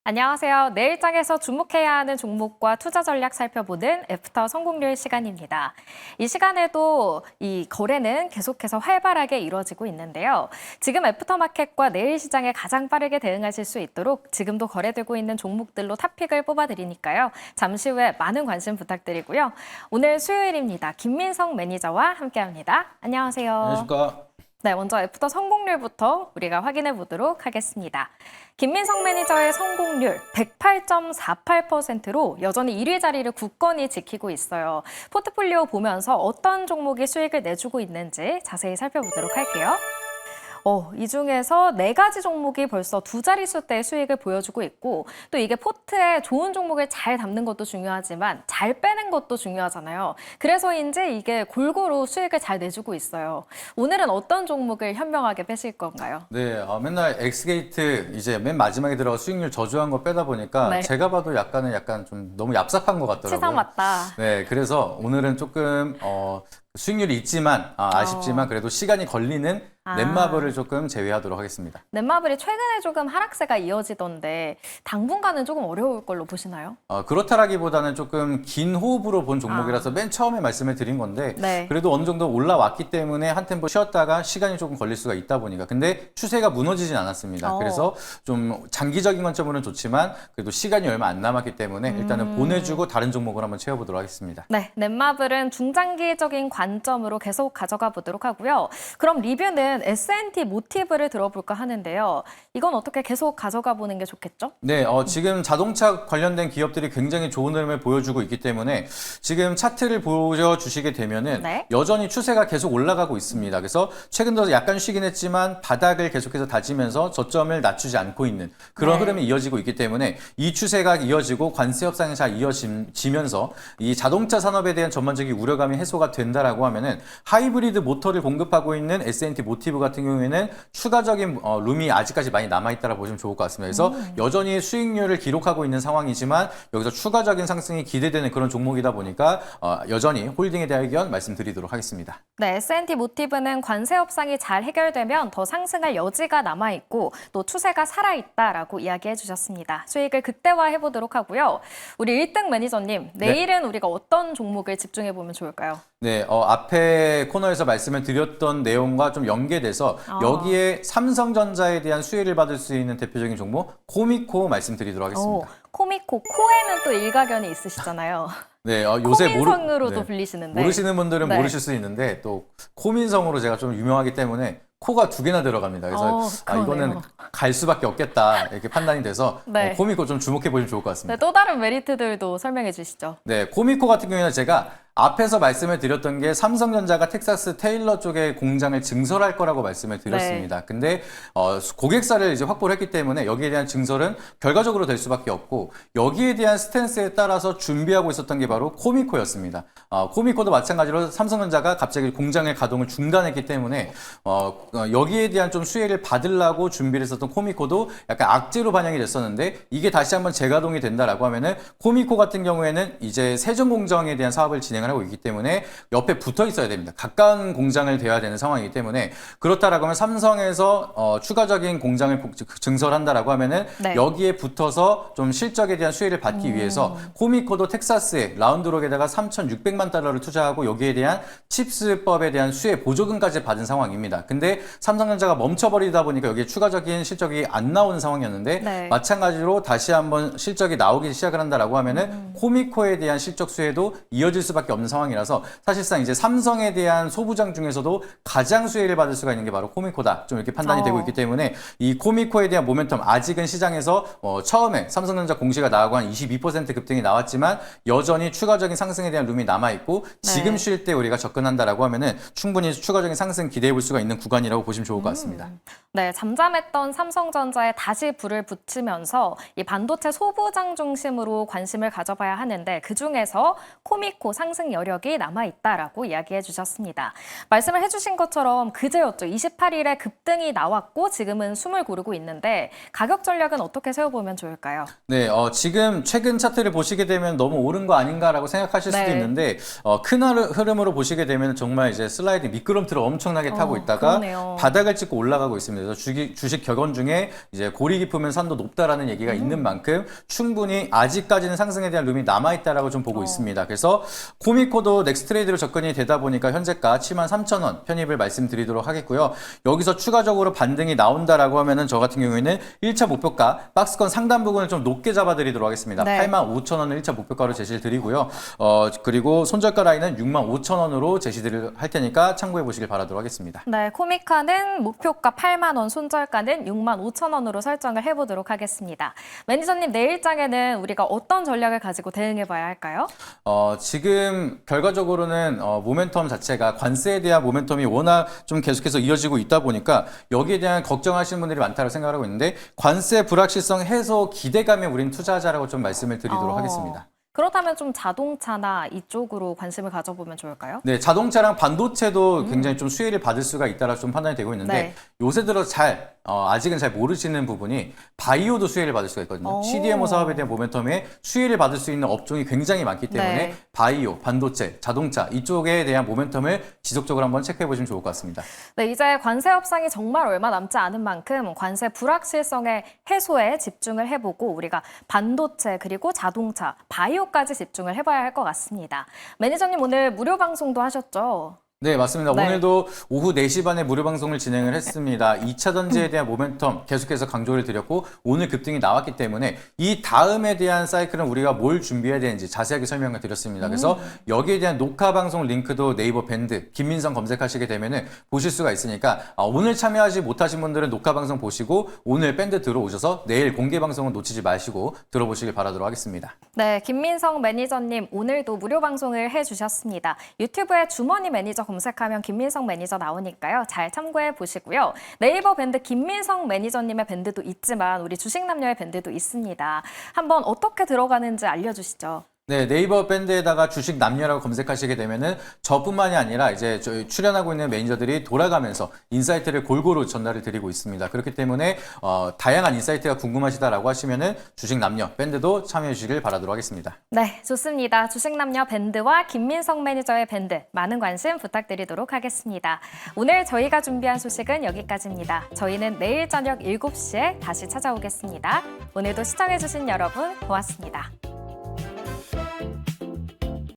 안녕하세요. 내일장에서 주목해야 하는 종목과 투자 전략 살펴보는 애프터 성공률 시간입니다. 이 시간에도 이 거래는 계속해서 활발하게 이루어지고 있는데요. 지금 애프터마켓과 내일 시장에 가장 빠르게 대응하실 수 있도록 지금도 거래되고 있는 종목들로 탑픽을 뽑아드리니까요. 잠시 후에 많은 관심 부탁드리고요. 오늘 수요일입니다. 김민성 매니저와 함께합니다. 안녕하세요. 안녕하십니까. 네, 먼저 애프터 성공률부터 우리가 확인해 보도록 하겠습니다. 김민성 매니저의 성공률 108.48%로 여전히 1위 자리를 굳건히 지키고 있어요. 포트폴리오 보면서 어떤 종목이 수익을 내주고 있는지 자세히 살펴보도록 할게요. 이 중에서 4가지 종목이 벌써 두 자릿수대의 수익을 보여주고 있고 또 이게 포트에 좋은 종목을 잘 담는 것도 중요하지만 잘 빼는 것도 중요하잖아요. 그래서인지 이게 골고루 수익을 잘 내주고 있어요. 오늘은 어떤 종목을 현명하게 빼실 건가요? 네, 맨날 엑스게이트 이제 맨 마지막에 들어가 수익률 저조한 거 빼다 보니까 네. 제가 봐도 약간 좀 너무 얍삽한 것 같더라고요. 치상 맞다. 네, 그래서 오늘은 조금 수익률이 있지만 아쉽지만 그래도 시간이 걸리는 넷마블을 조금 제외하도록 하겠습니다. 넷마블이 최근에 조금 하락세가 이어지던데 당분간은 조금 어려울 걸로 보시나요? 그렇다라기보다는 조금 긴 호흡으로 본 종목이라서 맨 처음에 말씀을 드린 건데 네. 그래도 어느 정도 올라왔기 때문에 한 템포 쉬었다가 시간이 조금 걸릴 수가 있다 보니까 근데 추세가 무너지진 않았습니다. 그래서 좀 장기적인 관점으로는 좋지만 그래도 시간이 얼마 안 남았기 때문에 일단은 보내주고 다른 종목을 한번 채워보도록 하겠습니다. 네, 넷마블은 중장기적인 관점으로 계속 가져가 보도록 하고요. 그럼 리뷰는 S&T 모티브를 들어볼까 하는데요. 이건 어떻게 계속 가져가 보는 게 좋겠죠? 네, 지금 자동차 관련된 기업들이 굉장히 좋은 흐름을 보여주고 있기 때문에 지금 차트를 보여주시게 되면은 네. 여전히 추세가 계속 올라가고 있습니다. 그래서 최근 들어서 약간 쉬긴 했지만 바닥을 계속해서 다지면서 저점을 낮추지 않고 있는 그런 네. 흐름이 이어지고 있기 때문에 이 추세가 이어지고 관세 협상이 잘 이어지면서 이 자동차 산업에 대한 전반적인 우려감이 해소가 된다라고 하면은 하이브리드 모터를 공급하고 있는 S&T 모티브 같은 경우에는 추가적인 룸이 아직까지 많이 남아있다고 보시면 좋을 것 같습니다. 그래서 여전히 수익률을 기록하고 있는 상황이지만 여기서 추가적인 상승이 기대되는 그런 종목이다 보니까 여전히 홀딩에 대한 의견 말씀드리도록 하겠습니다. 네, S&T 모티브는 관세 협상이 잘 해결되면 더 상승할 여지가 남아있고 또 추세가 살아있다라고 이야기해 주셨습니다. 수익을 극대화해 보도록 하고요. 우리 1등 매니저님, 내일은 우리가 어떤 종목을 집중해 보면 좋을까요? 네, 앞에 코너에서 말씀을 드렸던 내용과 좀 연계돼서 여기에 삼성전자에 대한 수혜를 받을 수 있는 대표적인 종목 코미코 말씀드리도록 하겠습니다. 코미코, 코에는 또 일가견이 있으시잖아요. 네, 요새 코민성으로도 불리시는데. 모르시는 분들은 네. 모르실 수 있는데 또 코민성으로 제가 좀 유명하기 때문에 코가 2개나 들어갑니다. 그래서 그러네요. 이거는 갈 수밖에 없겠다 이렇게 판단이 돼서 네. 코미코 좀 주목해 보시면 좋을 것 네, 같습니다. 또 다른 메리트들도 설명해 주시죠. 네, 코미코 같은 경우에는 제가 앞에서 말씀을 드렸던 게 삼성전자가 텍사스 테일러 쪽에 공장을 증설할 거라고 말씀을 드렸습니다. 근데 고객사를 이제 확보를 했기 때문에 여기에 대한 증설은 결과적으로 될 수밖에 없고 여기에 대한 스탠스에 따라서 준비하고 있었던 게 바로 코미코였습니다. 코미코도 마찬가지로 삼성전자가 갑자기 공장의 가동을 중단했기 때문에 여기에 대한 좀 수혜를 받으려고 준비를 했었던 코미코도 약간 악재로 반영이 됐었는데 이게 다시 한번 재가동이 된다라고 하면은 코미코 같은 경우에는 이제 세종공장에 대한 사업을 진행을 하고 있기 때문에 옆에 붙어 있어야 됩니다. 가까운 공장을 대야 되는 상황이기 때문에 그렇다라고 하면 삼성에서 추가적인 공장을 증설한다라고 하면은 여기에 붙어서 좀 실적에 대한 수혜를 받기 위해서 코미코도 텍사스에 라운드록에다가 3,600만 달러를 투자하고 여기에 대한 칩스법에 대한 수혜 보조금까지 받은 상황입니다. 근데 삼성전자가 멈춰버리다 보니까 여기에 추가적인 실적이 안 나오는 상황이었는데 마찬가지로 다시 한번 실적이 나오기 시작을 한다라고 하면은 코미코에 대한 실적 수혜도 이어질 수밖에 없는 상황이라서 사실상 이제 삼성에 대한 소부장 중에서도 가장 수혜를 받을 수가 있는 게 바로 코미코다. 좀 이렇게 판단이 되고 있기 때문에 이 코미코에 대한 모멘텀 아직은 시장에서 처음에 삼성전자 공시가 나가고 한 22% 급등이 나왔지만 여전히 추가적인 상승에 대한 룸이 남아있고 지금 쉴 때 우리가 접근한다라고 하면은 충분히 추가적인 상승 기대해 볼 수가 있는 구간이라고 보시면 좋을 것 같습니다. 네, 잠잠했던 삼성전자에 다시 불을 붙이면서 이 반도체 소부장 중심으로 관심을 가져봐야 하는데 그중에서 코미코 상승 상승 여력이 남아있다라고 이야기해 주셨습니다. 말씀을 해주신 것처럼 그제였죠. 28일에 급등이 나왔고 지금은 숨을 고르고 있는데 가격 전략은 어떻게 세워보면 좋을까요? 네, 지금 최근 차트를 보시게 되면 너무 오른 거 아닌가라고 생각하실 수도 네. 있는데 큰 흐름으로 보시게 되면 정말 이제 슬라이딩 미끄럼틀을 엄청나게 타고 있다가 그러네요. 바닥을 찍고 올라가고 있습니다. 그래서 주식 격언 중에 이제 고리 깊으면 산도 높다라는 얘기가 있는 만큼 충분히 아직까지는 상승에 대한 룸이 남아있다라고 좀 보고 있습니다. 그래서 코미코도 넥스트레이드로 접근이 되다 보니까 현재가 73,000원 편입을 말씀드리도록 하겠고요. 여기서 추가적으로 반등이 나온다라고 하면은 저 같은 경우에는 1차 목표가 박스권 상단 부분을 좀 높게 잡아드리도록 하겠습니다. 네. 85,000원을 1차 목표가로 제시를 드리고요. 그리고 손절가 라인은 65,000원으로 제시를 할 테니까 참고해 보시길 바라도록 하겠습니다. 네, 코미카는 목표가 8만 원, 손절가는 6만 5천 원으로 설정을 해보도록 하겠습니다. 매니저님, 내일장에는 우리가 어떤 전략을 가지고 대응해봐야 할까요? 지금 결과적으로는 모멘텀 자체가 관세에 대한 모멘텀이 워낙 좀 계속해서 이어지고 있다 보니까 여기에 대한 걱정하시는 분들이 많다고 생각하고 있는데 관세 불확실성 해소 기대감에 우린 투자하자라고 좀 말씀을 드리도록 하겠습니다. 그렇다면 좀 자동차나 이쪽으로 관심을 가져보면 좋을까요? 네, 자동차랑 반도체도 굉장히 좀 수혜를 받을 수가 있다라 좀 판단이 되고 있는데 네. 요새 들어 아직은 잘 모르시는 부분이 바이오도 수혜를 받을 수가 있거든요. 오. CDMO 사업에 대한 모멘텀에 수혜를 받을 수 있는 업종이 굉장히 많기 때문에 네. 바이오, 반도체, 자동차 이쪽에 대한 모멘텀을 지속적으로 한번 체크해 보시면 좋을 것 같습니다. 네, 이제 관세 협상이 정말 얼마 남지 않은 만큼 관세 불확실성의 해소에 집중을 해보고 우리가 반도체 그리고 자동차, 바이오까지 집중을 해봐야 할 것 같습니다. 매니저님 오늘 무료 방송도 하셨죠? 네, 맞습니다. 네. 오늘도 오후 4시 반에 무료 방송을 진행을 했습니다. 2차 전지에 대한 모멘텀 계속해서 강조를 드렸고 오늘 급등이 나왔기 때문에 이 다음에 대한 사이클은 우리가 뭘 준비해야 되는지 자세하게 설명을 드렸습니다. 그래서 여기에 대한 녹화 방송 링크도 네이버 밴드 김민성 검색하시게 되면은 보실 수가 있으니까 오늘 참여하지 못하신 분들은 녹화 방송 보시고 오늘 밴드 들어오셔서 내일 공개 방송은 놓치지 마시고 들어보시길 바라도록 하겠습니다. 네, 김민성 매니저님 오늘도 무료 방송을 해주셨습니다. 유튜브에 주머니 매니저 검색하면 김민성 매니저 나오니까요. 잘 참고해 보시고요. 네이버 밴드 김민성 매니저님의 밴드도 있지만 우리 주식남녀의 밴드도 있습니다. 한번 어떻게 들어가는지 알려주시죠. 네, 네이버 밴드에다가 주식 남녀라고 검색하시게 되면은 저뿐만이 아니라 이제 저희 출연하고 있는 매니저들이 돌아가면서 인사이트를 골고루 전달을 드리고 있습니다. 그렇기 때문에 다양한 인사이트가 궁금하시다라고 하시면은 주식 남녀 밴드도 참여해 주시길 바라도록 하겠습니다. 네, 좋습니다. 주식남녀 밴드와 김민성 매니저의 밴드 많은 관심 부탁드리도록 하겠습니다. 오늘 저희가 준비한 소식은 여기까지입니다. 저희는 내일 저녁 7시에 다시 찾아오겠습니다. 오늘도 시청해주신 여러분 고맙습니다.